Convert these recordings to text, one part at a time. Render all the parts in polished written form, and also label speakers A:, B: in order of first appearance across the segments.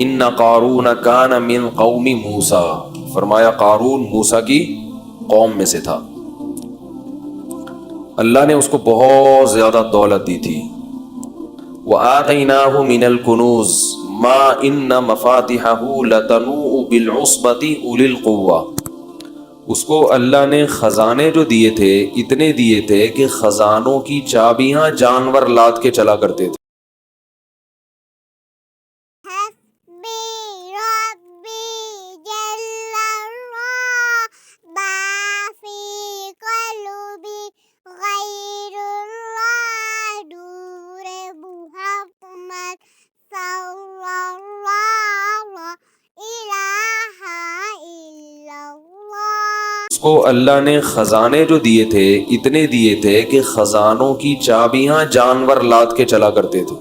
A: ان قارون کان من قوم موسیٰ، فرمایا قارون موسیٰ کی قوم میں سے تھا، اللہ نے اس کو بہت زیادہ دولت دی تھی. وآتیناہ من الکنوز ما ان مفاتحہ لتنوء بالعصبۃ اولی القوہ، اس کو اللہ نے خزانے جو دیے تھے اتنے دیے تھے کہ خزانوں کی چابیاں جانور لاد کے چلا کرتے تھے. اس کو اللہ نے خزانے جو دیے تھے اتنے دیے تھے کہ خزانوں کی چابیاں جانور لاد کے چلا کرتے تھے.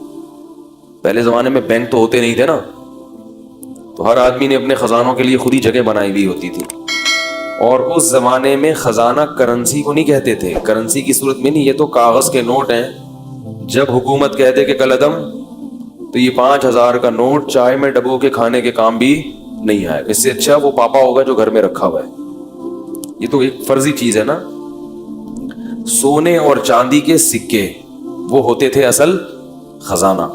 A: پہلے زمانے میں بینک تو ہوتے نہیں تھے نا، تو ہر آدمی نے اپنے خزانوں کے لیے خود ہی جگہ بنائی ہوئی ہوتی تھی. اور اس زمانے میں خزانہ کرنسی کو نہیں کہتے تھے، کرنسی کی صورت میں نہیں، یہ تو کاغذ کے نوٹ ہیں. جب حکومت کہتے کہ کل عدم، تو یہ 5,000 کا نوٹ چائے میں ڈبو کے کھانے کے کام بھی نہیں آئے. اس سے اچھا وہ پاپا ہوگا جو گھر میں رکھا ہوا ہے. یہ تو ایک فرضی چیز ہے نا. سونے اور چاندی کے سکے وہ ہوتے تھے اصل خزانہ.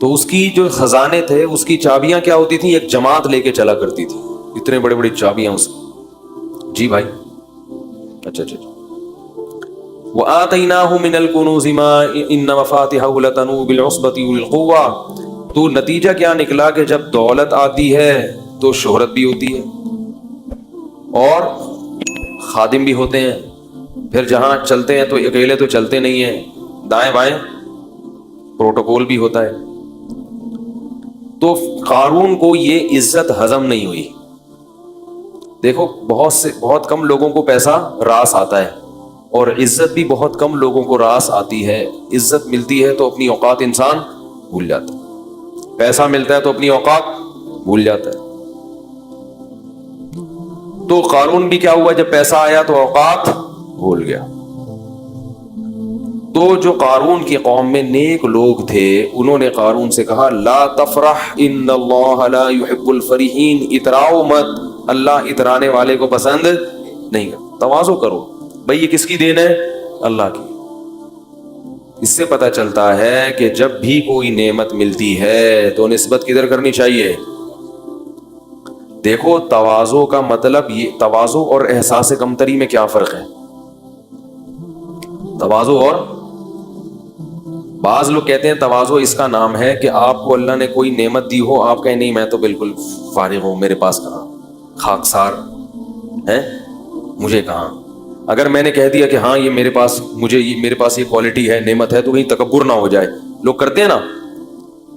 A: تو اس کی جو خزانے تھے اس کی چابیاں کیا ہوتی تھیں، ایک جماعت لے کے چلا کرتی تھی، اتنے بڑے بڑی چابیاں اس کی. جی بھائی، اچھا. وآتیناہ من الکنوز ما ان مفاتحہ لتنوء بالعصبۃ اولی القوہ. تو نتیجہ کیا نکلا کہ جب دولت آتی ہے تو شہرت بھی ہوتی ہے اور خادم بھی ہوتے ہیں. پھر جہاں چلتے ہیں تو اکیلے تو چلتے نہیں ہیں، دائیں بائیں پروٹوکول بھی ہوتا ہے. تو قارون کو یہ عزت ہضم نہیں ہوئی. دیکھو بہت کم لوگوں کو پیسہ راس آتا ہے اور عزت بھی بہت کم لوگوں کو راس آتی ہے. عزت ملتی ہے تو اپنی اوقات انسان بھول جاتا ہے، پیسہ ملتا ہے تو اپنی اوقات بھول جاتا ہے. تو قارون بھی کیا ہوا، جب پیسہ آیا تو اوقات بھول گیا. تو جو قارون کی قوم میں نیک لوگ تھے انہوں نے قارون سے کہا لا تفرح ان اللہ لا يحب الفرحین، اتراؤ مت، اللہ اترانے والے کو پسند نہیں کرتا. تواضع کرو بھئی، یہ کس کی دین ہے؟ اللہ کی. اس سے پتہ چلتا ہے کہ جب بھی کوئی نعمت ملتی ہے تو نسبت کدھر کرنی چاہیے. دیکھو تواضع کا مطلب یہ، تواضع اور احساس کمتری میں کیا فرق ہے؟ تواضع اور، بعض لوگ کہتے ہیں تواضع اس کا نام ہے کہ آپ کو اللہ نے کوئی نعمت دی ہو، آپ کہیں نہیں میں تو بالکل فارغ ہوں، میرے پاس کہاں، خاکسار ہیں، مجھے کہاں. اگر میں نے کہہ دیا کہ ہاں یہ میرے پاس یہ کوالٹی ہے، نعمت ہے، تو کہیں تکبر نہ ہو جائے. لوگ کرتے ہیں نا،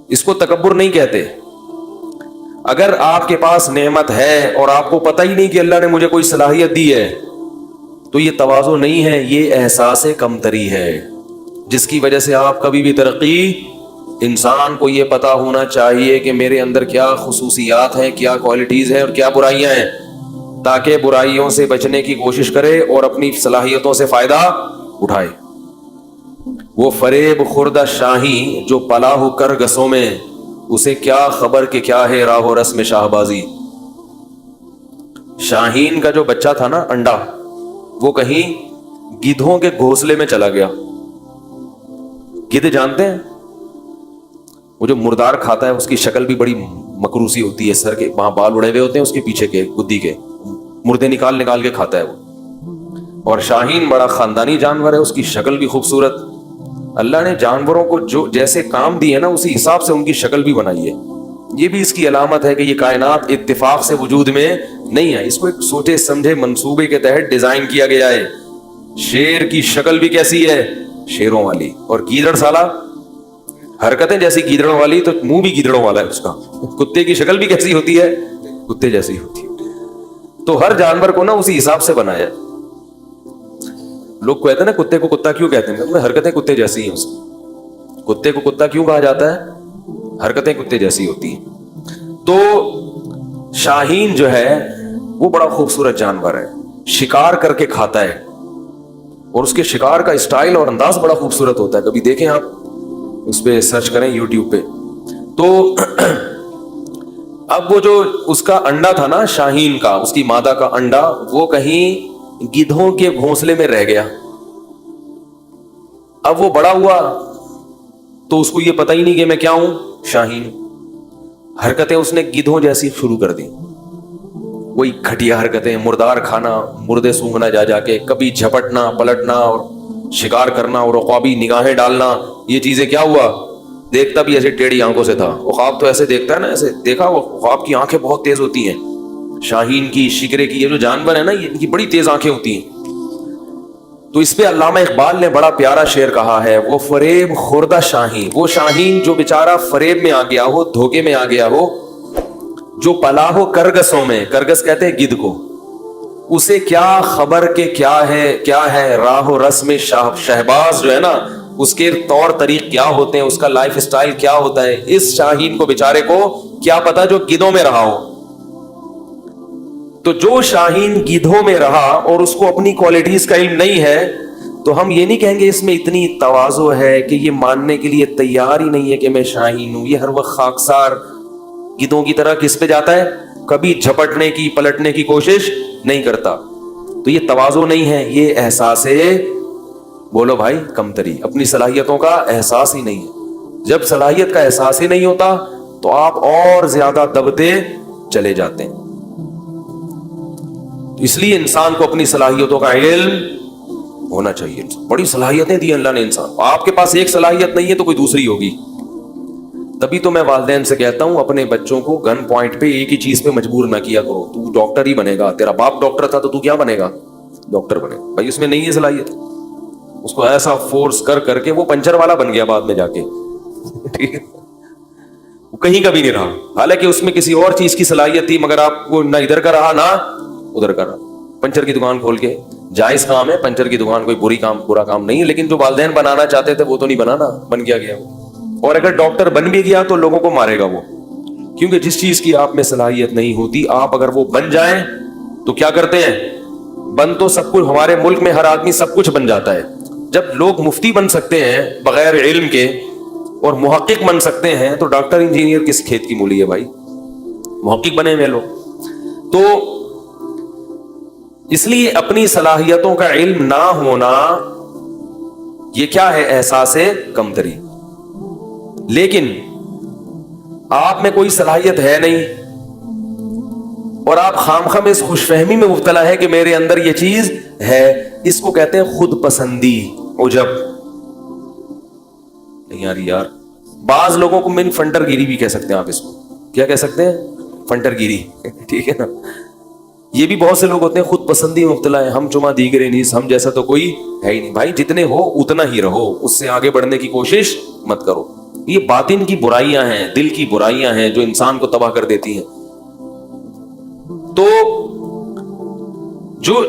A: اس کو تکبر نہیں کہتے. اگر آپ کے پاس نعمت ہے اور آپ کو پتہ ہی نہیں کہ اللہ نے مجھے کوئی صلاحیت دی ہے تو یہ تواضع نہیں ہے، یہ احساس کمتری ہے، جس کی وجہ سے آپ کبھی بھی ترقی، انسان کو یہ پتا ہونا چاہیے کہ میرے اندر کیا خصوصیات ہیں، کیا کوالٹیز ہیں اور کیا برائیاں ہیں، تاکہ برائیوں سے بچنے کی کوشش کرے اور اپنی صلاحیتوں سے فائدہ اٹھائے. وہ فریب خوردہ شاہی جو پلا ہو کر گسوں میں، اسے کیا خبر کہ کیا ہے راہ و رسم شاہ بازی. شاہین کا جو بچہ تھا نا، انڈا، وہ کہیں گدھوں کے گھونسلے میں چلا گیا. گدھ جانتے ہیں، وہ جو مردار کھاتا ہے اس کی شکل بھی بڑی مکروسی ہوتی ہے، سر کے وہاں بال اڑے ہوئے ہوتے ہیں اس کے پیچھے کے گدی کے، مردے نکال کے کھاتا ہے وہ. اور شاہین بڑا خاندانی جانور ہے، اس کی شکل بھی خوبصورت. اللہ نے جانوروں کو جو جیسے کام دیے نا اسی حساب سے ان کی شکل بھی بنائی ہے. یہ بھی اس کی علامت ہے کہ یہ کائنات اتفاق سے وجود میں نہیں ہے، اس کو ایک سوچے سمجھے منصوبے کے تحت ڈیزائن کیا گیا ہے. شیر کی شکل بھی کیسی ہے، شیروں والی، اور گیدڑ سالہ حرکتیں جیسی گیدڑوں والی، تو منہ بھی گیدڑوں والا ہے اس کا. کتے کی شکل بھی کیسی ہوتی ہے، کتے جیسی ہوتی ہے. تو ہر جانور کو نا اسی حساب سے بنایا. لوگ کہتے ہیں نا کتے کو کتا کیوں کہتے ہیں، حرکتیں کتے جیسی ہیں. اس کتے کو کتا کیوں کہا جاتا ہے، حرکتیں کتے جیسی ہوتی ہیں. تو شاہین جو ہے وہ بڑا خوبصورت جانور ہے، شکار کر کے کھاتا ہے اور اس کے شکار کا اسٹائل اور انداز بڑا خوبصورت ہوتا ہے. کبھی دیکھیں آپ، اس پہ سرچ کریں یوٹیوب پہ. تو اب وہ جو اس کا انڈا تھا نا شاہین کا، اس کی مادہ کا انڈا، وہ کہیں گدھوں کے گھونسلے میں رہ گیا. اب وہ بڑا ہوا تو اس کو یہ پتہ ہی نہیں کہ میں کیا ہوں، شاہین. حرکتیں اس نے گدھوں جیسی شروع کر دی، وہی گھٹیا حرکتیں، مردار کھانا، مردے سونگھنا جا جا کے، کبھی جھپٹنا پلٹنا اور شکار کرنا اور عقابی نگاہیں ڈالنا. یہ چیزیں کیا ہوا، دیکھتا بھی ایسے ٹیڑھی آنکھوں سے تھا. عقاب تو ایسے دیکھتا ہے نا، ایسے دیکھا، وہ عقاب کی آنکھیں بہت تیز ہوتی ہیں. شاہین کی، شکرے کی، یہ جو جانور ہے نا، یہ ان کی بڑی تیز آنکھیں ہوتی ہیں. تو اس پہ علامہ اقبال نے بڑا پیارا شعر کہا ہے، وہ فریب خوردہ شاہین، وہ شاہین جو بیچارہ فریب میں آ گیا ہو، دھوکے میں آ گیا ہو، جو پلا ہو کرگسوں میں، کرگس کہتے ہیں گدھ کو، اسے کیا خبر کہ کیا ہے راہ و رسم شہباز جو ہے نا، اس کے طور طریق کیا ہوتے ہیں، اس کا لائف اسٹائل کیا ہوتا ہے. اس شاہین کو بیچارے کو کیا پتا جو گدھوں میں رہا ہو. تو جو شاہین گدھوں میں رہا اور اس کو اپنی کوالٹیز کا علم نہیں ہے، تو ہم یہ نہیں کہیں گے اس میں اتنی تواضع ہے کہ یہ ماننے کے لیے تیار ہی نہیں ہے کہ میں شاہین ہوں. یہ ہر وقت خاکسار گدھوں کی طرح کس پہ جاتا ہے، کبھی جھپٹنے کی پلٹنے کی کوشش نہیں کرتا. تو یہ تواضع نہیں ہے، یہ احساس ہے، بولو بھائی، کمتری، اپنی صلاحیتوں کا احساس ہی نہیں ہے. جب صلاحیت کا احساس ہی نہیں ہوتا تو آپ اور زیادہ دبتے چلے جاتے ہیں. اس لیے انسان کو اپنی صلاحیتوں کا علم ہونا چاہیے. بڑی صلاحیتیں دی اللہ نے انسان. آپ کے پاس ایک صلاحیت نہیں ہے تو کوئی دوسری ہوگی. تبھی تو میں والدین سے کہتا ہوں اپنے بچوں کو گن پوائنٹ پہ ایک ہی چیز پہ مجبور نہ کیا کرو. تو ڈاکٹر ہی بنے گا، تیرا باپ ڈاکٹر تھا تو تو کیا بنے گا، ڈاکٹر بنے گا. بھائی اس میں نہیں ہے صلاحیت، اس کو ایسا فورس کر کر کے وہ پنچر والا بن گیا بعد میں جا کے. ٹھیک ہے، وہ کہیں کا بھی نہیں رہا، حالانکہ اس میں کسی اور چیز کی صلاحیت تھی، مگر آپ کو نہ ادھر کا رہا نہ ادھر کا رہا. پنچر کی دکان کھول کے، جائز کام ہے پنچر کی دکان، کوئی برا کام نہیں ہے، لیکن جو والدین بنانا چاہتے تھے وہ تو نہیں بنانا، بن گیا. اور اگر ڈاکٹر بن بھی گیا تو لوگوں کو مارے گا وہ، کیونکہ جس چیز کی آپ میں صلاحیت نہیں ہوتی، آپ اگر وہ بن جائیں تو کیا کرتے ہیں، بن تو سب کچھ، ہمارے ملک میں ہر آدمی سب کچھ بن جاتا ہے. جب لوگ مفتی بن سکتے ہیں بغیر علم کے اور محقق بن سکتے ہیں، تو ڈاکٹر انجینئر کس کھیت کی مولی ہے بھائی، محقق بنے ہوئے لوگ. تو اس لیے اپنی صلاحیتوں کا علم نہ ہونا یہ کیا ہے، احساس کمتری. لیکن آپ میں کوئی صلاحیت ہے نہیں اور آپ خامخواہ میں اس خوش فہمی میں مبتلا ہے کہ میرے اندر یہ چیز ہے. اس کو کہتے ہیں خود پسندی، عجب. یار بعض لوگوں کو من فنٹر گیری بھی کہہ سکتے ہیں آپ، اس کو کیا کہہ سکتے ہیں، فنٹر گیری. ٹھیک ہے نا، یہ بھی بہت سے لوگ ہوتے ہیں خود پسندی میں مبتلا ہے. ہم چما دیگرے نہیں، ہم جیسا تو کوئی ہے ہی نہیں. بھائی جتنے ہو اتنا ہی رہو، اس سے آگے بڑھنے کی کوشش مت کرو. یہ باطن کی برائیاں ہیں، دل کی برائیاں ہیں جو انسان کو تباہ کر دیتی ہیں. تو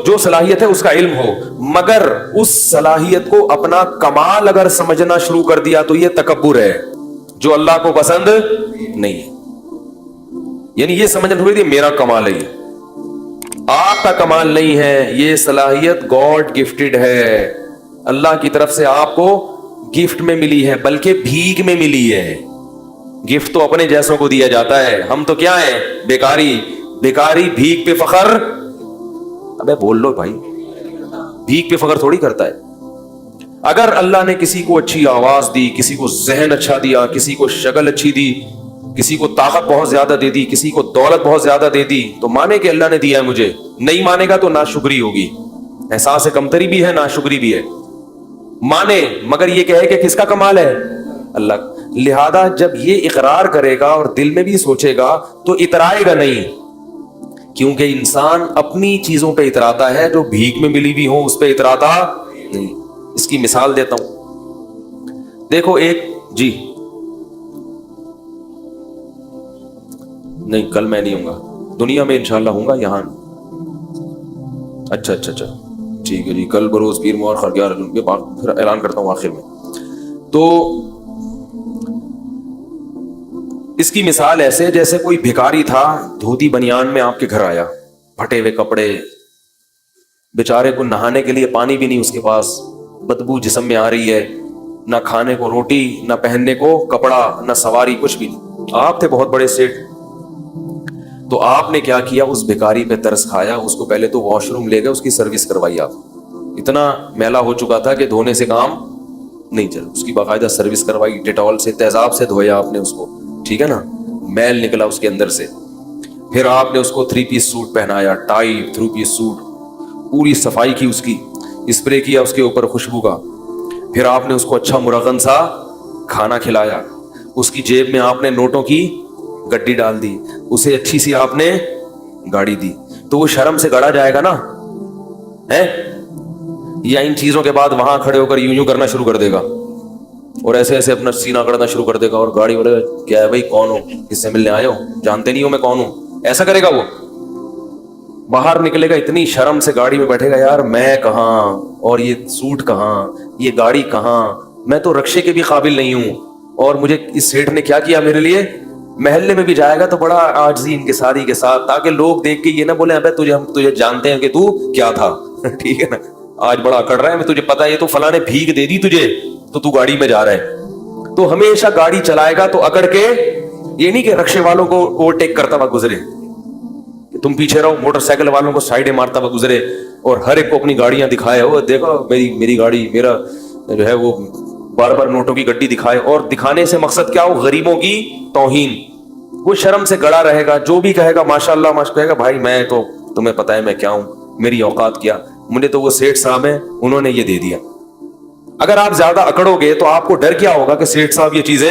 A: جو صلاحیت ہے اس کا علم ہو، مگر اس صلاحیت کو اپنا کمال اگر سمجھنا شروع کر دیا تو یہ تکبر ہے جو اللہ کو پسند نہیں ہے. یعنی یہ سمجھنا تھوڑی میرا کمال ہے، آپ کا کمال نہیں ہے. یہ صلاحیت گاڈ گفٹڈ ہے، اللہ کی طرف سے آپ کو گفٹ میں ملی ہے، بلکہ بھیک میں ملی ہے. گفٹ تو اپنے جیسوں کو دیا جاتا ہے، ہم تو کیا ہیں، بیکاری بھیک پہ فخر. ابے بول لو بھائی، بھیک پہ فخر تھوڑی کرتا ہے. اگر اللہ نے کسی کو اچھی آواز دی، کسی کو ذہن اچھا دیا، کسی کو شکل اچھی دی، کسی کو طاقت بہت زیادہ دے دی، کسی کو دولت بہت زیادہ دے دی، تو مانے کہ اللہ نے دیا ہے مجھے. نہیں مانے گا تو ناشکری ہوگی، احساس کمتری بھی ہے، ناشکری بھی ہے. مانے مگر یہ کہے کہ کس کا کمال ہے، اللہ. لہذا جب یہ اقرار کرے گا اور دل میں بھی سوچے گا تو اترائے گا نہیں، کیونکہ انسان اپنی چیزوں پہ اتراتا ہے، جو بھیک میں ملی بھی ہوں اس پہ اتراتا نہیں. اس کی مثال دیتا ہوں. دیکھو ایک جی نہیں، کل میں نہیں ہوں گا، دنیا میں انشاءاللہ ہوں گا، یہاں. اچھا ٹھیک ہے جی، کل بروز پیر مور خرگیار پھر اعلان کرتا ہوں آخر میں. تو اس کی مثال ایسے جیسے کوئی بھکاری تھا، دھوتی بنیان میں آپ کے گھر آیا، پھٹے ہوئے کپڑے، بیچارے کو نہانے کے لیے پانی بھی نہیں اس کے پاس، بدبو جسم میں آ رہی ہے، نہ کھانے کو روٹی، نہ پہننے کو کپڑا، نہ سواری، کچھ بھی نہیں. آپ تھے بہت بڑے سیٹ، تو آپ نے کیا کیا, اس بھکاری پہ ترس کھایا, اس کو پہلے تو واش روم لے گئے, اس کی سروس کروائی. آپ اتنا میلا ہو چکا تھا کہ دھونے سے کام نہیں چل, اس کی باقاعدہ سروس کروائی, ڈیٹول سے تیزاب سے دھویا آپ نے اس کو, ٹھیک ہے نا, میل نکلا اس کے اندر سے. پھر آپ نے اس کو 3 پیس سوٹ پہنایا, ٹائی 3 پیس سوٹ, پوری صفائی کی, اس کی اسپرے کیا اس کے اوپر خوشبو کا. پھر آپ نے اس کو اچھا مرغن سا کھانا کھلایا, اس کی جیب میں آپ نے نوٹوں کی گڈی ڈال دی, اسے اچھی سی آپ نے گاڑی دی. تو وہ شرم سے گڑا جائے گا نا, ہے یا ان چیزوں کے بعد وہاں کھڑے ہو کر یوں کرنا شروع کر دے گا, اور ایسے ایسے اپنا سینہ کرنا شروع کر دے گا, اور گاڑی بولے گا کیا ہے بھائی, کون ہو, کس سے ملنے آئے ہو, جانتے نہیں ہو میں کون ہوں, ایسا کرے گا. وہ باہر نکلے گا اتنی شرم سے, گاڑی میں بیٹھے گا, یار میں کہاں, اور یہ سوٹ کہاں, یہ گاڑی کہاں, میں تو رکشے کے بھی قابل نہیں ہوں, اور مجھے اس سیٹھ نے کیا کیا میرے لیے. محلے میں بھی جائے گا تو بڑا عاجزی انکساری کے ساتھ, تاکہ لوگ دیکھ کے یہ نہ بولے ابے ہم تجھے جانتے ہیں کہ تو کیا تھا, ٹھیک ہے نا, آج بڑا اکڑ رہا ہے, میں تجھے پتا ہے یہ تو فلاں نے بھیک دے دی تجھے تو گاڑی میں جا رہا ہے. تو ہمیشہ گاڑی چلائے گا تو اکڑ کے, یہ نہیں کہ رکشے والوں کو اوورٹیک کرتا ہوا گزرے, تم پیچھے رہو, موٹر سائیکل والوں کو سائڈیں مارتا ہوا گزرے, اور ہر ایک کو اپنی گاڑیاں دکھائے, وہ دیکھو میری گاڑی, میرا جو ہے وہ بار بار نوٹوں کی گڈی دکھائے, اور دکھانے سے مقصد کیا ہو, غریبوں کی توہین. وہ شرم سے گڑا رہے گا, جو بھی کہے گا ماشاء اللہ کہے گا بھائی میں تو, تمہیں پتا ہے میں کیا ہوں, میری اوقات کیا, مجھے تو وہ سیٹھ صاحب ہیں انہوں نے یہ دے دیا. اگر آپ زیادہ اکڑو گے تو آپ کو ڈر کیا ہوگا کہ سیٹھ صاحب یہ چیزیں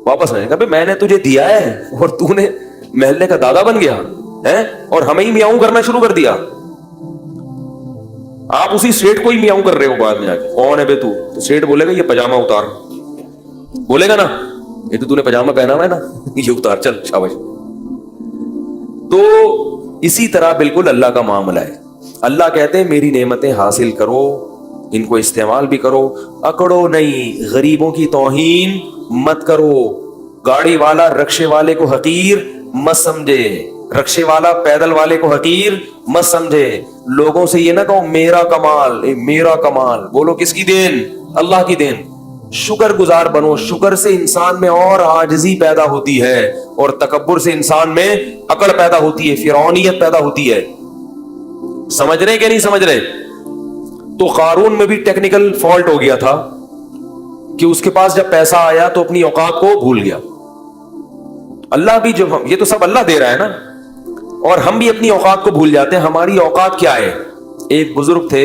A: واپس آئیں گا. میں نے تجھے دیا ہے اور تو نے محلے کا دادا بن گیا ہے, اور ہمیں ہی میاؤں کرنا شروع کر دیا. آپ اسی سیٹھ کو ہی میاؤں کر رہے ہو بعد میں آ کے, کون ہے بے تو سیٹھ بولے گا یہ پاجامہ اتار, بولے گا نا یہ تو نے پاجامہ پہنا ہوا ہے نا, یہ اتار, چل شاباش. تو اسی طرح بالکل اللہ کا معاملہ ہے. اللہ کہتے ہیں میری نعمتیں حاصل کرو, ان کو استعمال بھی کرو, اکڑو نہیں, غریبوں کی توہین مت کرو. گاڑی والا رکشے والے کو حقیر مت سمجھے, رکشے والا پیدل والے کو حقیر مت سمجھے. لوگوں سے یہ نہ کہو میرا کمال, میرا کمال, بولو کس کی دین, اللہ کی دین. شکر گزار بنو, شکر سے انسان میں اور عاجزی پیدا ہوتی ہے, اور تکبر سے انسان میں اکڑ پیدا ہوتی ہے, فرعونیت پیدا ہوتی ہے. سمجھ رہے کہ نہیں سمجھ رہے؟ تو قارون میں بھی ٹیکنیکل فالٹ ہو گیا تھا کہ اس کے پاس جب پیسہ آیا تو اپنی اوقات کو بھول گیا. اللہ بھی جب یہ تو سب اللہ دے رہا ہے نا, اور ہم بھی اپنی اوقات کو بھول جاتے ہیں. ہماری اوقات کیا ہے؟ ایک بزرگ تھے,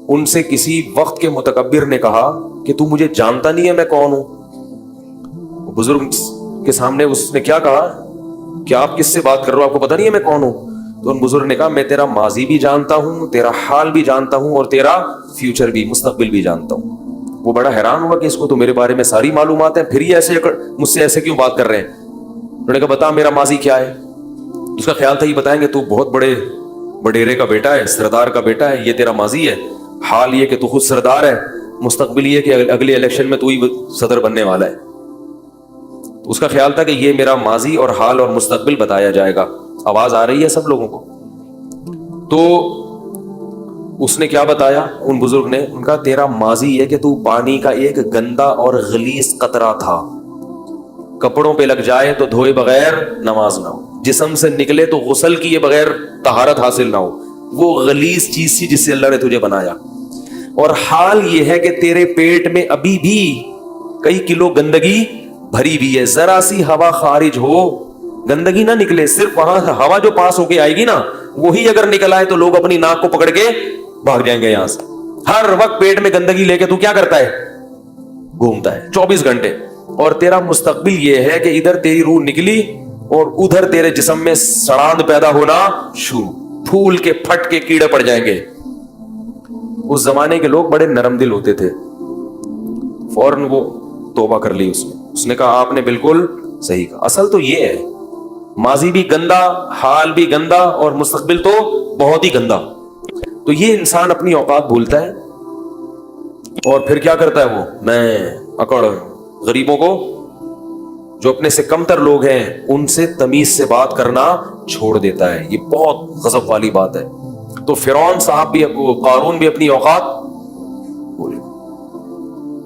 A: ان سے کسی وقت کے متکبر نے کہا کہ تو مجھے جانتا نہیں ہے میں کون ہوں. بزرگ کے سامنے اس نے کیا کہا کہ آپ کس سے بات کر رہے ہو, آپ کو پتا نہیں ہے میں کون ہوں؟ تو ان بزرگ نے کہا میں تیرا ماضی بھی جانتا ہوں, تیرا حال بھی جانتا ہوں, اور تیرا فیوچر بھی, مستقبل بھی جانتا ہوں. وہ بڑا حیران ہوا کہ اس کو تو میرے بارے میں ساری معلومات ہیں, پھر یہ ایسے مجھ سے ایسے کیوں بات کر رہے ہیں. انہوں نے کہا بتا میرا ماضی کیا ہے. اس کا خیال تھا یہ بتائیں گے تو بہت بڑے وڈیرے کا بیٹا ہے, سردار کا بیٹا ہے, یہ تیرا ماضی ہے. حال یہ کہ تو خود سردار ہے, مستقبل یہ کہ اگلے الیکشن میں تو ہی صدر بننے والا ہے. اس کا خیال تھا کہ یہ میرا ماضی اور حال اور مستقبل بتایا جائے گا. آواز آ رہی ہے سب لوگوں کو؟ تو اس نے کیا بتایا ان بزرگ نے, ان کا تیرا ماضی یہ کہ تو پانی کا ایک گندا اور غلیظ قطرہ تھا, کپڑوں پہ لگ جائے تو دھوئے بغیر نماز نہ ہو, جسم سے نکلے تو غسل کیے بغیر طہارت حاصل نہ ہو. وہ غلیظ چیز تھی جس سے اللہ نے تجھے بنایا. اور حال یہ ہے کہ تیرے پیٹ میں ابھی بھی کئی کلو گندگی بھری ہوئی ہے, ذرا سی ہوا خارج ہو گندگی نہ نکلے, صرف وہاں ہوا جو پاس ہو کے آئے گی نا وہی اگر نکل آئے تو لوگ اپنی ناک کو پکڑ کے بھاگ جائیں گے یہاں سے. ہر وقت پیٹ میں گندگی لے کے تو کیا کرتا ہے, گھومتا ہے 24 گھنٹے. اور تیرا مستقبل یہ ہے کہ ادھر تیری روح نکلی اور ادھر تیرے جسم میں سڑاند پیدا ہونا شروع, پھول کے پھٹ کے کیڑے پڑ جائیں گے. اس زمانے کے لوگ بڑے نرم دل ہوتے تھے, فوراً وہ توبہ کر لی اس نے کہا آپ نے بالکل صحیح کہا. اصل تو یہ ہے ماضی بھی گندا, حال بھی گندا, اور مستقبل تو بہت ہی گندا. تو یہ انسان اپنی اوقات بھولتا ہے اور پھر کیا کرتا ہے, وہ میں اکڑ. غریبوں کو, جو اپنے سے کم تر لوگ ہیں ان سے تمیز سے بات کرنا چھوڑ دیتا ہے. یہ بہت غضب والی بات ہے. تو فرعون صاحب بھی, قارون بھی اپنی اوقات بھولے.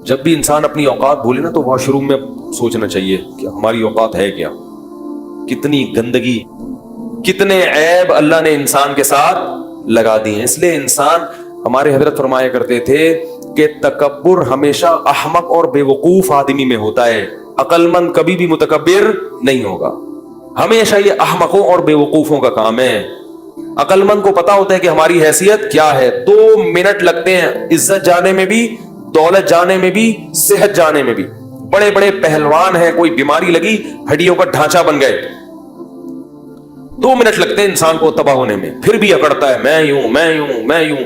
A: جب بھی انسان اپنی اوقات بھولے نا تو واش روم میں سوچنا چاہیے کہ ہماری اوقات ہے کیا. کتنی گندگی، کتنے عیب اللہ نے انسان کے ساتھ لگا دیے ہیں. اس لیے انسان، ہمارے حضرت فرمایا کرتے تھے کہ تکبر ہمیشہ احمق اور بے وقوف آدمی میں ہوتا ہے، عقل مند کبھی بھی متکبر نہیں ہوگا. ہمیشہ یہ احمقوں اور بے وقوفوں کا کام ہے. عقل مند کو پتا ہوتا ہے کہ ہماری حیثیت کیا ہے. 2 منٹ لگتے ہیں عزت جانے میں بھی، دولت جانے میں بھی، صحت جانے میں بھی. بڑے بڑے پہلوان ہیں، کوئی بیماری لگی ہڈیوں کا ڈھانچہ بن گئے، 2 منٹ لگتے ہیں انسان کو تباہ ہونے میں، پھر بھی اکڑتا ہے میں یوں میں یوں میں یوں.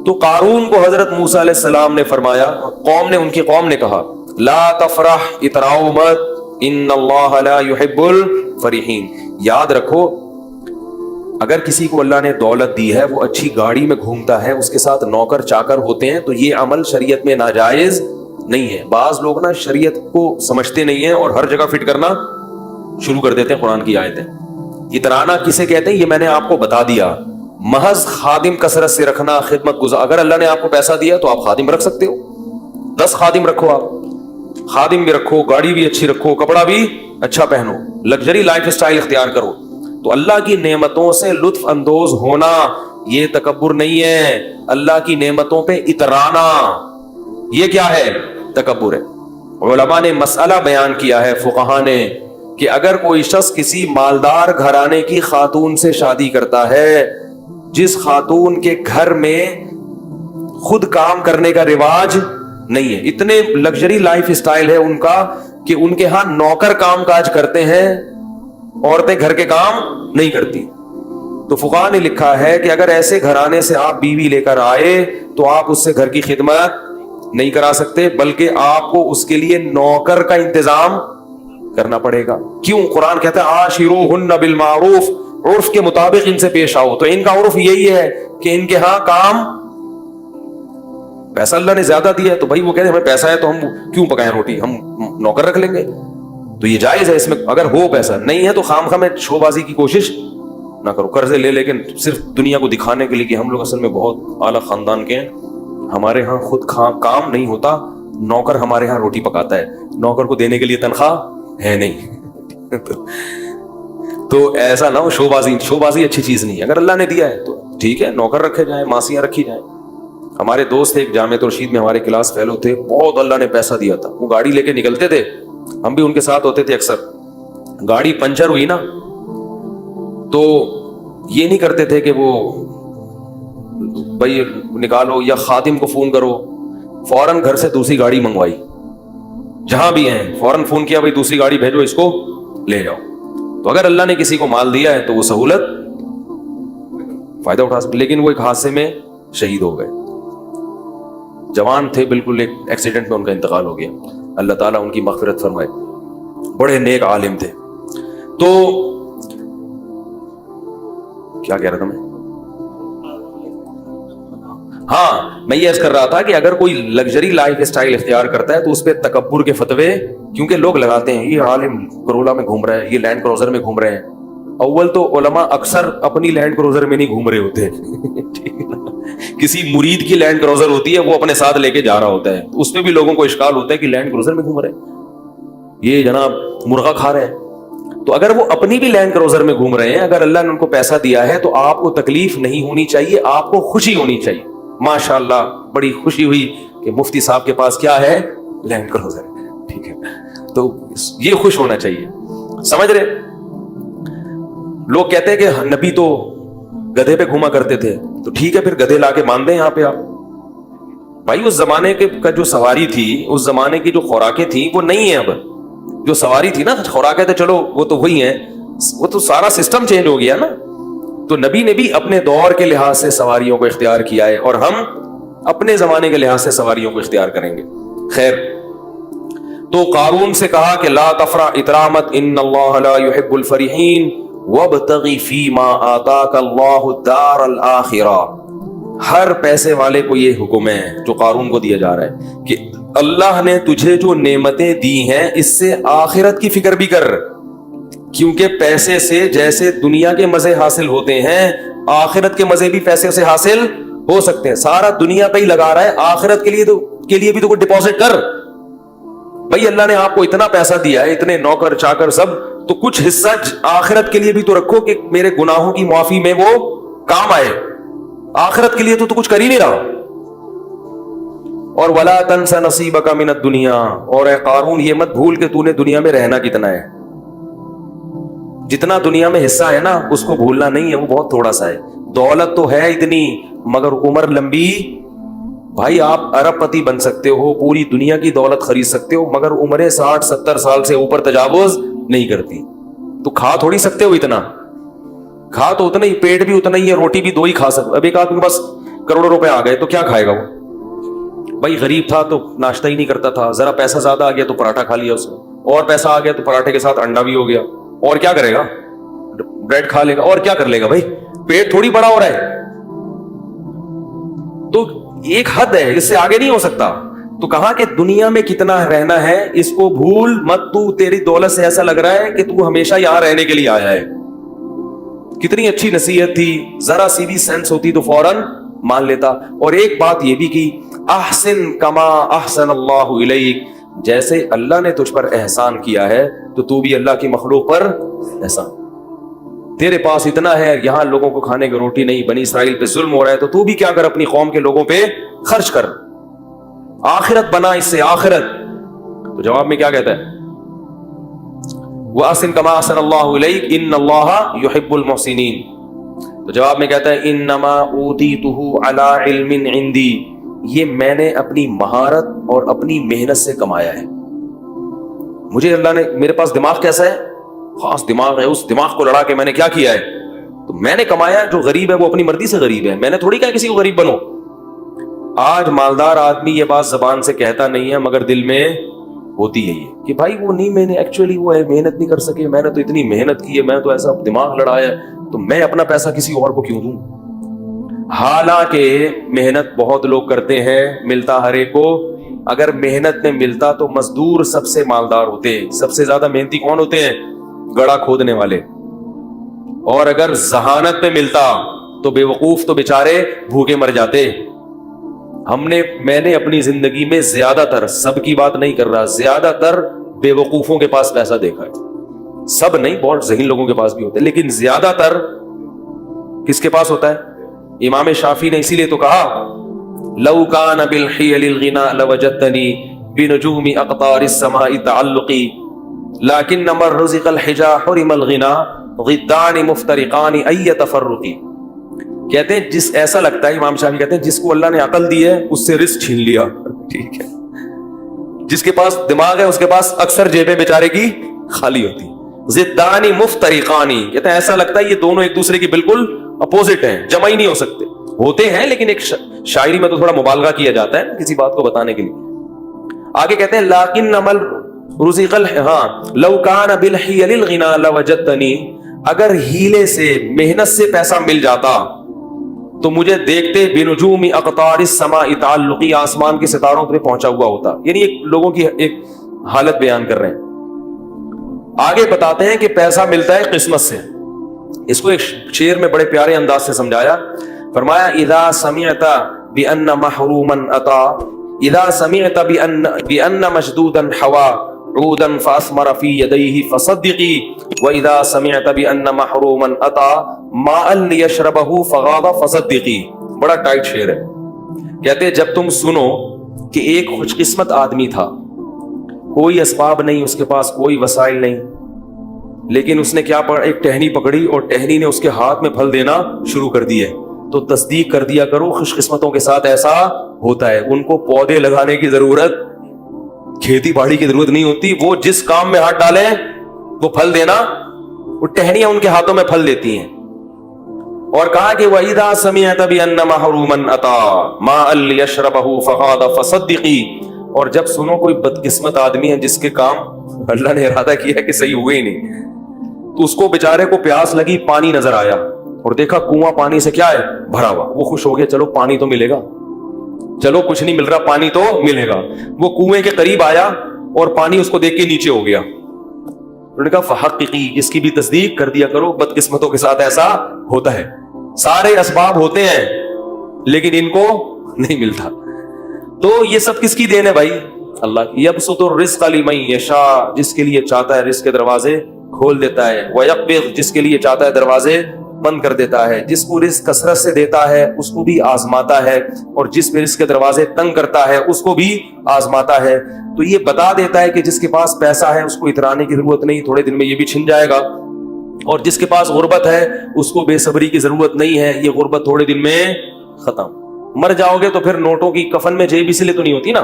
A: تو قارون کو حضرت موسیٰ علیہ السلام نے فرمایا، ان کی قوم نے کہا لا تفرح، اتراؤ مت، ان اللہ لا يحب الفرحین. یاد رکھو اگر کسی کو اللہ نے دولت دی ہے، وہ اچھی گاڑی میں گھومتا ہے، اس کے ساتھ نوکر چاکر ہوتے ہیں، تو یہ عمل شریعت میں ناجائز نہیں ہے. بعض لوگ نا شریعت کو سمجھتے نہیں ہیں اور ہر جگہ فٹ کرنا شروع کر دیتے ہیں قرآن کی آیتیں. اترانا کسے کہتے ہیں یہ میں نے آپ کو بتا دیا. محض خادم کثرت سے رکھنا، خدمت گزار. اگر اللہ نے آپ کو پیسہ دیا تو آپ خادم رکھ سکتے ہو، 10 خادم رکھو، آپ خادم بھی رکھو، گاڑی بھی اچھی رکھو، کپڑا بھی اچھا پہنو، لگژری لائف سٹائل اختیار کرو. تو اللہ کی نعمتوں سے لطف اندوز ہونا یہ تکبر نہیں ہے. اللہ کی نعمتوں پہ اترانا یہ کیا ہے؟ تکبر ہے. علماء نے مسئلہ بیان کیا ہے، فقہاء نے، کہ اگر کوئی شخص کسی مالدار گھرانے کی خاتون سے شادی کرتا ہے، جس خاتون کے گھر میں خود کام کرنے کا رواج نہیں ہے، اتنے لگژری لائف سٹائل ہے ان کا کہ ان کے ہاں نوکر کام کاج کرتے ہیں، عورتیں گھر کے کام نہیں کرتی. تو فقہاء نے لکھا ہے کہ اگر ایسے گھرانے سے آپ بیوی لے کر آئے تو آپ اس سے گھر کی خدمت نہیں کرا سکتے، بلکہ آپ کو اس کے لیے نوکر کا انتظام کرنا پڑے گا. کیوں؟ قرآن کہتا ہے عاشروہن بالمعروف، عرف کے مطابق ان سے پیش آؤ. تو ان کا عرف یہی ہے کہ ان کے ہاں کام، پیسہ اللہ نے زیادہ دیا ہے تو بھائی وہ کہتے ہیں ہمیں پیسہ ہے تو ہم کیوں پکائیں روٹی، ہم نوکر رکھ لیں گے. تو یہ جائز ہے اس میں، اگر ہو پیسہ. نہیں ہے تو خام خواہ میں شو بازی کی کوشش نہ کرو، قرضے لے لیکن صرف دنیا کو دکھانے کے لیے کہ ہم لوگ اصل میں بہت اعلیٰ خاندان کے ہیں، ہمارے ہاں خود کام نہیں ہوتا، نوکر ہمارے ہاں روٹی پکاتا ہے، نوکر کو دینے کے لیے تنخواہ ہے نہیں. تو ایسا نہ ہو، شو بازی اچھی چیز نہیں ہے. اگر اللہ نے دیا ہے تو ٹھیک ہے، نوکر رکھے جائیں، ماسیاں رکھی جائیں. ہمارے دوست ایک جامعہ الرشید میں ہمارے کلاس فیلو تھے، بہت اللہ نے پیسہ دیا تھا، وہ گاڑی لے کے نکلتے تھے، ہم بھی ان کے ساتھ ہوتے تھے اکثر. گاڑی پنچر ہوئی نا تو یہ نہیں کرتے تھے کہ وہ بھائی نکالو یا خادم کو فون کرو، فوراً گھر سے دوسری گاڑی منگوائی، جہاں بھی ہیں فوراً فون کیا بھائی دوسری گاڑی بھیجو، اس کو لے جاؤ. تو اگر اللہ نے کسی کو مال دیا ہے تو وہ سہولت فائدہ اٹھا سکتے. لیکن وہ ایک حادثے میں شہید ہو گئے، جوان تھے بالکل، ایک ایکسیڈنٹ میں ان کا انتقال ہو گیا. اللہ تعالیٰ ان کی مغفرت فرمائے، بڑے نیک عالم تھے. تو کیا کہہ رہا تھا میں؟ ہاں میں یہ عرض کر رہا تھا کہ اگر کوئی لگژری لائف سٹائل اختیار کرتا ہے تو اس پہ تکبر کے فتوے کیونکہ لوگ لگاتے ہیں، یہ عالم کرولا میں گھوم رہا ہے، یہ لینڈ کروزر میں گھوم رہے ہیں. اول تو علماء اکثر اپنی لینڈ کروزر میں نہیں گھوم رہے ہوتے کسی مرید کی لینڈ کروزر ہوتی ہے، وہ اپنے ساتھ لے کے جا رہا ہوتا ہے، اس میں بھی لوگوں کو اشکال ہوتا ہے کہ لینڈ کروزر میں گھوم رہے ہیں، یہ جناب مرغا کھا رہے ہیں. تو اگر وہ اپنی بھی لینڈ کروزر میں گھوم رہے ہیں، اگر اللہ نے ان کو پیسہ دیا ہے تو آپ کو تکلیف نہیں ہونی چاہیے، آپ کو خوشی ہونی چاہیے. ماشاءاللہ بڑی خوشی ہوئی کہ مفتی صاحب کے پاس کیا ہے؟ Land cruiser. ٹھیک ہے، تو یہ خوش ہونا چاہیے. سمجھ رہے؟ لوگ کہتے ہیں کہ نبی تو گدھے پہ گھوما کرتے تھے، تو ٹھیک ہے پھر گدھے لا کے مان دیں یہاں پہ آپ. بھائی اس زمانے کا جو سواری تھی، اس زمانے کی جو خوراکیں تھیں وہ نہیں ہیں. اب جو سواری تھی نا، خوراکیں تو چلو وہ تو وہی ہیں، وہ تو سارا سسٹم چینج ہو گیا نا. تو نبی نے بھی اپنے دور کے لحاظ سے سواریوں کو اختیار کیا ہے، اور ہم اپنے زمانے کے لحاظ سے سواریوں کو اختیار کریں گے. خیر، تو قارون سے کہا کہ لا تفرح، اترامت، ان اللہ لا يحب الفرحین وابتغ فیما آتاک اللہ الدار الآخرہ. ہر پیسے والے کو یہ حکم ہے جو قارون کو دیا جا رہا ہے کہ اللہ نے تجھے جو نعمتیں دی ہیں اس سے آخرت کی فکر بھی کر، کیونکہ پیسے سے جیسے دنیا کے مزے حاصل ہوتے ہیں، آخرت کے مزے بھی پیسے سے حاصل ہو سکتے ہیں. سارا دنیا پہ ہی لگا رہا ہے، آخرت کے لیے بھی تو کوئی ڈپازٹ کر. بھائی اللہ نے آپ کو اتنا پیسہ دیا ہے، اتنے نوکر چاکر سب، تو کچھ حصہ آخرت کے لیے بھی تو رکھو کہ میرے گناہوں کی معافی میں وہ کام آئے. آخرت کے لیے تو کچھ کر ہی نہیں رہا. اور وَلَا تَنْسَ نَصِيبَكَ مِنَ الدُّنْيَا، اور اے قارون یہ مت بھول کہ تو نے دنیا میں رہنا کتنا ہے. جتنا دنیا میں حصہ ہے نا اس کو بھولنا نہیں ہے، وہ بہت تھوڑا سا ہے. دولت تو ہے اتنی مگر عمر لمبی. بھائی آپ ارب پتی بن سکتے ہو، پوری دنیا کی دولت خرید سکتے ہو، مگر عمریں 60-70 سال سے اوپر تجاوز نہیں کرتی. تو کھا تھوڑی سکتے ہو اتنا، کھا تو اتنا ہی، پیٹ بھی اتنا ہی ہے، روٹی بھی 2 ہی کھا سکتے. اب ایک آدمی بس کروڑوں روپے آ گئے تو کیا کھائے گا وہ؟ بھائی غریب تھا تو ناشتہ ہی نہیں کرتا تھا، ذرا پیسہ زیادہ آ گیا تو پراٹھا کھا لیا اس نے، اور پیسہ آ گیا تو پراٹھے کے ساتھ انڈا بھی ہو گیا، اور کیا کرے گا؟ بریڈ کھا لے گا، اور کیا کر لے گا؟ بھائی پیٹ تھوڑی بڑا ہو رہا ہے. تو ایک حد ہے، اس سے آگے نہیں ہو سکتا. تو کہا کہ دنیا میں کتنا رہنا ہے اس کو بھول مت. تو تیری دولت سے ایسا لگ رہا ہے کہ تو ہمیشہ یہاں رہنے کے لیے آیا ہے. کتنی اچھی نصیحت تھی، ذرا سی بھی سینس ہوتی تو فوراً مان لیتا. اور ایک بات یہ بھی کی، احسن کما احسن اللہ الیک، جیسے اللہ نے تجھ پر احسان کیا ہے تو تو بھی اللہ کی مخلوق پر احسان. تیرے پاس اتنا ہے، یہاں لوگوں کو کھانے کی روٹی نہیں، بنی اسرائیل پہ ظلم ہو رہا ہے، تو تو بھی کیا کر، اپنی قوم کے لوگوں پہ خرچ کر، آخرت بنا اس سے آخرت. تو جواب میں کیا کہتا ہے؟ وَأَحْسِن كَمَا أَحْسَنَ اللَّهُ إِلَيْكَ إِنَّ اللَّهَ يُحِبُّ الْمُحْسِنِينَ. تو جواب میں کہتا ہے إِنَّمَا أُوتِيتُهُ عَلَىٰ عِلْمٍ عِندِي، یہ میں نے اپنی مہارت اور اپنی محنت سے کمایا ہے. مجھے اللہ نے، میرے پاس دماغ کیسا ہے؟ خاص دماغ ہے. اس دماغ کو لڑا کے میں نے کیا کیا ہے؟ تو میں نے کمایا. جو غریب ہے وہ اپنی مرضی سے غریب ہے، میں نے تھوڑی کہا کسی کو غریب بنو. آج مالدار آدمی یہ بات زبان سے کہتا نہیں ہے مگر دل میں ہوتی ہے یہ کہ بھائی وہ نہیں، میں نے ایکچولی وہ ہے محنت نہیں کر سکے، میں نے تو اتنی محنت کی ہے، میں تو ایسا دماغ لڑایا تو میں اپنا پیسہ کسی اور کو کیوں دوں. حالانکہ محنت بہت لوگ کرتے ہیں، ملتا ہر ایک کو. اگر محنت میں ملتا تو مزدور سب سے مالدار ہوتے. سب سے زیادہ محنتی کون ہوتے ہیں؟ گڑھا کھودنے والے. اور اگر ذہانت میں ملتا تو بے وقوف تو بیچارے بھوکے مر جاتے. میں نے اپنی زندگی میں زیادہ تر، سب کی بات نہیں کر رہا، زیادہ تر بے وقوفوں کے پاس پیسہ دیکھا ہے. سب نہیں، بہت ذہین لوگوں کے پاس بھی ہوتا ہے، لیکن زیادہ تر کس کے پاس ہوتا ہے؟ امام شافعی نے اسی لیے تو کہا لو کان بالحیل الغنا لوجدتنی بنجوم اقطار السماء تعلقی لیکن من رزق الحجا حرم الغنا ضدان مفترقان ای تفرقی. کہتے ہیں جس، ایسا لگتا ہے، امام شافعی کہتے ہیں جس کو اللہ نے عقل دی ہے اس سے رزق چھین لیا. ٹھیک ہے، جس کے پاس دماغ ہے اس کے پاس اکثر جیبیں بیچارے کی خالی ہوتی. ضدان مفترقان، کہتے ہیں ایسا لگتا ہے یہ دونوں ایک دوسرے کی بالکل اپوزٹ ہیں، جمع ہی نہیں ہو سکتے. ہوتے ہیں لیکن ایک شاعری میں تو تھوڑا مبالغہ کیا جاتا ہے کسی بات کو بتانے کے لیے. آگے کہتے ہیں لیکن عمل رزق لو کان بالحیل الغنا لوجدتنی، اگر ہیلے سے، محنت سے پیسہ مل جاتا تو مجھے دیکھتے بنجوم اقطار السماء تعلقی، آسمان کے ستاروں پہ پہنچا ہوا ہوتا. یعنی ایک لوگوں کی ایک حالت بیان کر رہے ہیں. آگے بتاتے ہیں کہ پیسہ ملتا ہے قسمت سے. اس کو ایک شعر میں بڑے پیارے انداز سے سمجھایا. فرمایا اذا سمعت بان محروما اتا، اذا سمعت بان مشدودا حوا عودا فاثمر في يديه فصدقي واذا سمعت بان محروما اتى ماء ليشربه فغاض فصدقي. بڑا ٹائٹ شعر ہے. کہتے جب تم سنو کہ ایک خوش قسمت آدمی تھا، کوئی اسباب نہیں، اس کے پاس کوئی وسائل نہیں، لیکن اس نے کیا ایک ٹہنی پکڑی اور ٹہنی نے اس کے ہاتھ میں پھل دینا شروع کر دیے، تو تصدیق کر دیا کرو خوش قسمتوں کے ساتھ ایسا ہوتا ہے. ان کو پودے لگانے کی ضرورت، کھیتی باڑی کی ضرورت نہیں ہوتی، وہ جس کام میں ہاتھ ڈالیں وہ پھل دینا، وہ ٹہنیاں ان کے ہاتھوں میں پھل دیتی ہیں. اور کہا کہ وَإِذَا سَمِعْتَ بِأَنَّ مَحْرُومًا أَتَى مَاءً لِيَشْرَبَهُ فَغَاضَ فَصَدِّقِي. اور جب سنو کوئی بدقسمت آدمی ہے جس کے کام اللہ نے ارادہ کیا کہ صحیح ہوئے ہی نہیں، تو اس کو بیچارے کو پیاس لگی، پانی نظر آیا اور دیکھا کنواں پانی سے کیا ہے بھرا ہوا، وہ خوش ہو گیا، چلو پانی تو ملے گا، چلو کچھ نہیں مل رہا پانی تو ملے گا. وہ کنویں کے قریب آیا اور پانی اس کو دیکھ کے نیچے ہو گیا. انہوں نے کہا فحققی، اس کی بھی تصدیق کر دیا کرو، بدقسمتوں کے ساتھ ایسا ہوتا ہے. سارے اسباب ہوتے ہیں لیکن ان کو نہیں ملتا. تو یہ سب کس کی دین ہے بھائی؟ اللہ کی. یبسط الرزق لمن یشاء، جس کے لیے چاہتا ہے رزق کے دروازے کھول دیتا ہے، وَيَقْبِضْ جس کے لیے چاہتا ہے دروازے بند کر دیتا ہے، جس کو رزق کثرت سے دیتا ہے اس کو بھی آزماتا ہے، اور جس پہ رزق کے دروازے تنگ کرتا ہے اس کو بھی آزماتا ہے۔ تو یہ بتا دیتا ہے کہ جس کے پاس پیسہ ہے اس کو اترانے کی ضرورت نہیں، تھوڑے دن میں یہ بھی چھن جائے گا، اور جس کے پاس غربت ہے اس کو بے صبری کی ضرورت نہیں ہے، یہ غربت تھوڑے دن میں ختم۔ مر جاؤ گے تو پھر نوٹوں کی کفن میں جیب اس لیے تو نہیں ہوتی نا،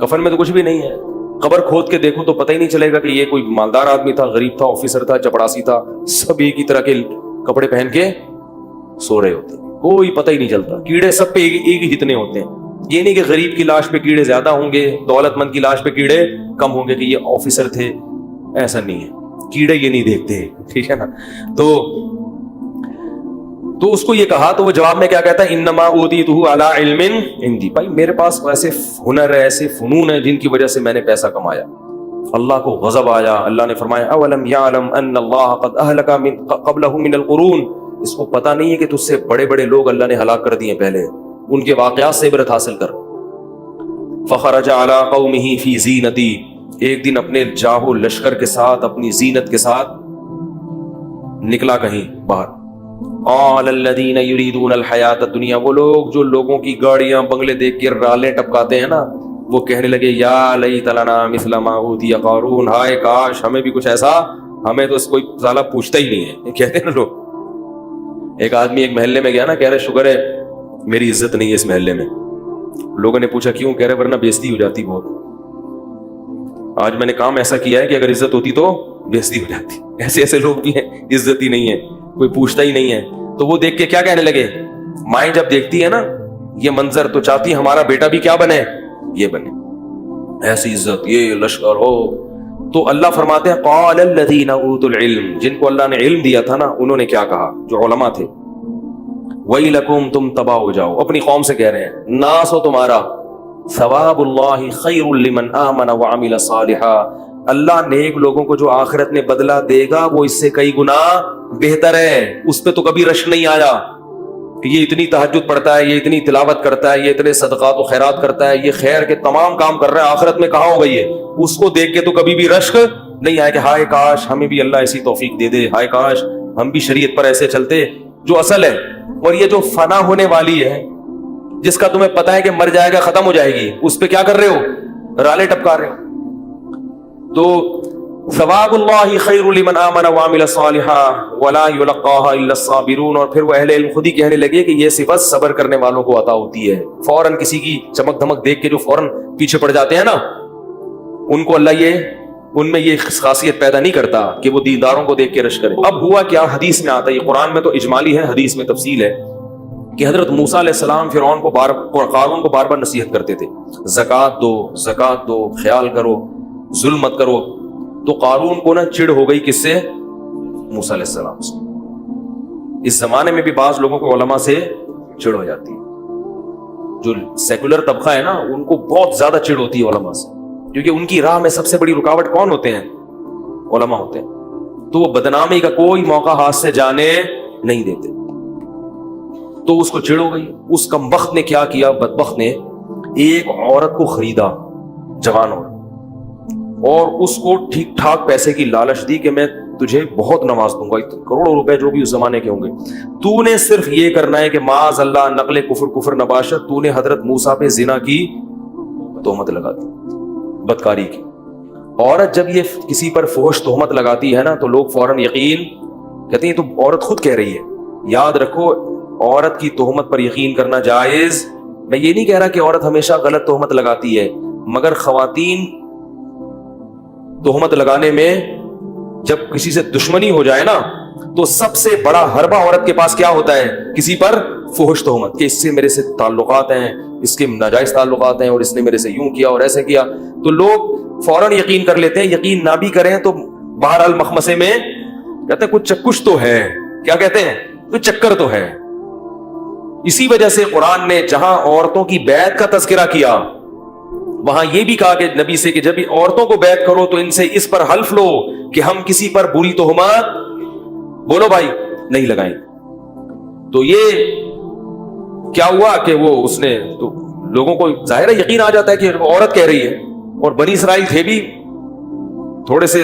A: کفن میں تو کچھ بھی نہیں ہے، قبر کھود کے دیکھو تو پتہ ہی نہیں چلے گا کہ یہ کوئی مالدار آدمی تھا، غریب تھا، آفیسر تھا، چپڑاسی تھا، سب ایک ہی طرح کے کپڑے پہن کے سو رہے ہوتے، کوئی پتہ ہی نہیں چلتا، کیڑے سب پہ ایک ہی جتنے ہوتے ہیں۔ یہ نہیں کہ غریب کی لاش پہ کیڑے زیادہ ہوں گے، دولت مند کی لاش پہ کیڑے کم ہوں گے کہ یہ آفیسر تھے، ایسا نہیں ہے، کیڑے یہ نہیں دیکھتے، ٹھیک ہے نا۔ تو اس کو یہ کہا تو وہ جواب میں کیا کہتا ہے، انما اوتیتہ علی علم عندی، بھائی میرے پاس ایسے ہنر ہے، ایسے فنون ہیں جن کی وجہ سے میں نے پیسہ کمایا۔ اللہ کو غضب آیا، اللہ نے فرمایا اولم یعلم ان اللہ قد اہلک من قبلہ من القرون، اس کو پتہ نہیں ہے کہ تجھ سے بڑے بڑے لوگ اللہ نے ہلاک کر دیے پہلے، ان کے واقعات سے عبرت حاصل کر۔ فخرج علی قومہ فی زینتی، ایک دن اپنے جاہو لشکر کے ساتھ، اپنی زینت کے ساتھ نکلا کہیں باہر۔ قال الذین یریدون الحیات الدنیا، وہ لوگ جو لوگوں کی گاڑیاں بنگلے دیکھ کے رالیں ٹپکاتے ہیں نا، وہ کہنے لگے یا لیت لنا مثل ما اوتی قارون، ہائے کاش ہمیں بھی کچھ ایسا، ہمیں تو اس کوئی سالہ پوچھتا ہی نہیں ہے، کہتے ہیں نا لوگ۔ ایک آدمی ایک محلے میں گیا نا، کہہ رہے شکر ہے میری عزت نہیں ہے اس محلے میں۔ لوگوں نے پوچھا کیوں؟ کہہ رہے ورنہ بےزتی ہو جاتی بہت، آج میں نے کام ایسا کیا ہے کہ اگر عزت ہوتی تو بےزتی ہو جاتی۔ ایسے ایسے لوگ بھی ہیں، عزت ہی نہیں ہے، کوئی پوچھتا ہی نہیں ہے۔ تو وہ دیکھ کے کیا کہنے لگے، مائیں جب دیکھتی ہے نا یہ منظر تو چاہتی ہمارا بیٹا بھی کیا بنے، یہ بنے، ایسی عزت، یہ لشکر ہو۔ تو اللہ فرماتے ہیں قال الذین اوتوا العلم، جن کو اللہ نے علم دیا تھا نا انہوں نے کیا کہا، جو علماء تھے، ویلکم تم تباہ ہو جاؤ، اپنی قوم سے کہہ رہے ہیں، ناس ہو تمہارا، ثواب اللہ خیر لمن آمن وعمل صالحا، اللہ نیک لوگوں کو جو آخرت میں بدلہ دے گا وہ اس سے کئی گنا بہتر ہے۔ اس پہ تو کبھی رشک نہیں آیا کہ یہ اتنی تہجد پڑھتا ہے، یہ اتنی تلاوت کرتا ہے، یہ اتنے صدقات و خیرات کرتا ہے، یہ خیر کے تمام کام کر رہا ہے، آخرت میں کہاں ہوگا یہ؟ اس کو دیکھ کے تو کبھی بھی رشک نہیں آیا کہ ہائے کاش ہمیں بھی اللہ ایسی توفیق دے دے، ہائے کاش ہم بھی شریعت پر ایسے چلتے جو اصل ہے۔ اور یہ جو فنا ہونے والی ہے، جس کا تمہیں پتا ہے کہ مر جائے گا، ختم ہو جائے گی، اس پہ کیا کر رہے ہو، رالے ٹپکا رہے ہو۔ تو ثواب اللہ خیر لمن آمن وعمل صالحا ولا یلقاها الا الصابرون، اور پھر وہ اہل علم خود ہی کہنے لگے کہ یہ صفت صبر کرنے والوں کو عطا ہوتی ہے۔ فوراً کسی کی چمک دھمک دیکھ کے جو فوراً پیچھے پڑ جاتے ہیں نا، ان کو اللہ ان میں یہ خاصیت پیدا نہیں کرتا کہ وہ دینداروں کو دیکھ کے رشک کرے۔ اب ہوا کیا، حدیث میں آتا ہے، یہ قرآن میں تو اجمالی ہے، حدیث میں تفصیل ہے کہ حضرت موسیٰ علیہ السلام فرعون کو قارون کو بار بار نصیحت کرتے تھے، زکوٰۃ دو، زکوٰۃ دو، خیال کرو، ظلم مت کرو۔ تو قارون کو نا چڑ ہو گئی کس سے؟ موسیٰ علیہ السلام سے۔ اس زمانے میں بھی بعض لوگوں کو علماء سے چڑ ہو جاتی ہے، جو سیکولر طبقہ ہے نا ان کو بہت زیادہ چڑ ہوتی ہے علماء سے، کیونکہ ان کی راہ میں سب سے بڑی رکاوٹ کون ہوتے ہیں؟ علماء ہوتے ہیں۔ تو وہ بدنامی کا کوئی موقع ہاتھ سے جانے نہیں دیتے۔ تو اس کو چڑ ہو گئی، اس کمبخت نے کیا کیا، بدبخت نے ایک عورت کو خریدا، جوان عورت، اور اس کو ٹھیک ٹھاک پیسے کی لالچ دی کہ میں تجھے بہت نواز دوں گا، کروڑوں روپے جو بھی اس زمانے کے ہوں گے، تو نے صرف یہ کرنا ہے کہ معاذ اللہ نقل کفر نباشت، تو نے حضرت موسیٰ پہ زنا کی تہمت لگا دی، بدکاری کی۔ عورت جب یہ کسی پر فحش تہمت لگاتی ہے نا تو لوگ فوراً یقین کہتے ہیں تو عورت خود کہہ رہی ہے۔ یاد رکھو عورت کی تہمت پر یقین کرنا جائز، میں یہ نہیں کہہ رہا کہ عورت ہمیشہ غلط تہمت لگاتی ہے، مگر خواتین تہمت لگانے میں جب کسی سے دشمنی ہو جائے نا تو سب سے بڑا حربہ عورت کے پاس کیا ہوتا ہے؟ کسی پر فحش تہمت، کہ اس سے میرے سے تعلقات ہیں، اس کے ناجائز تعلقات ہیں، اور اس نے میرے سے یوں کیا اور ایسے کیا، تو لوگ فوراً یقین کر لیتے ہیں۔ یقین نہ بھی کریں تو بہرحال مخمسے میں کہتے ہیں کچھ تو ہے، کیا کہتے ہیں، کچھ چکر تو ہے۔ اسی وجہ سے قرآن نے جہاں عورتوں کی بیعت کا تذکرہ کیا وہاں یہ بھی کہا کہ نبی سے کہ جب عورتوں کو بیعت کرو تو ان سے اس پر حلف لو کہ ہم کسی پر بری تہمت، بولو بھائی، نہیں لگائیں۔ تو یہ کیا ہوا کہ وہ اس نے تو لوگوں کو ظاہر ہے یقین آ جاتا ہے کہ عورت کہہ رہی ہے، اور بنی اسرائیل تھے بھی تھوڑے سے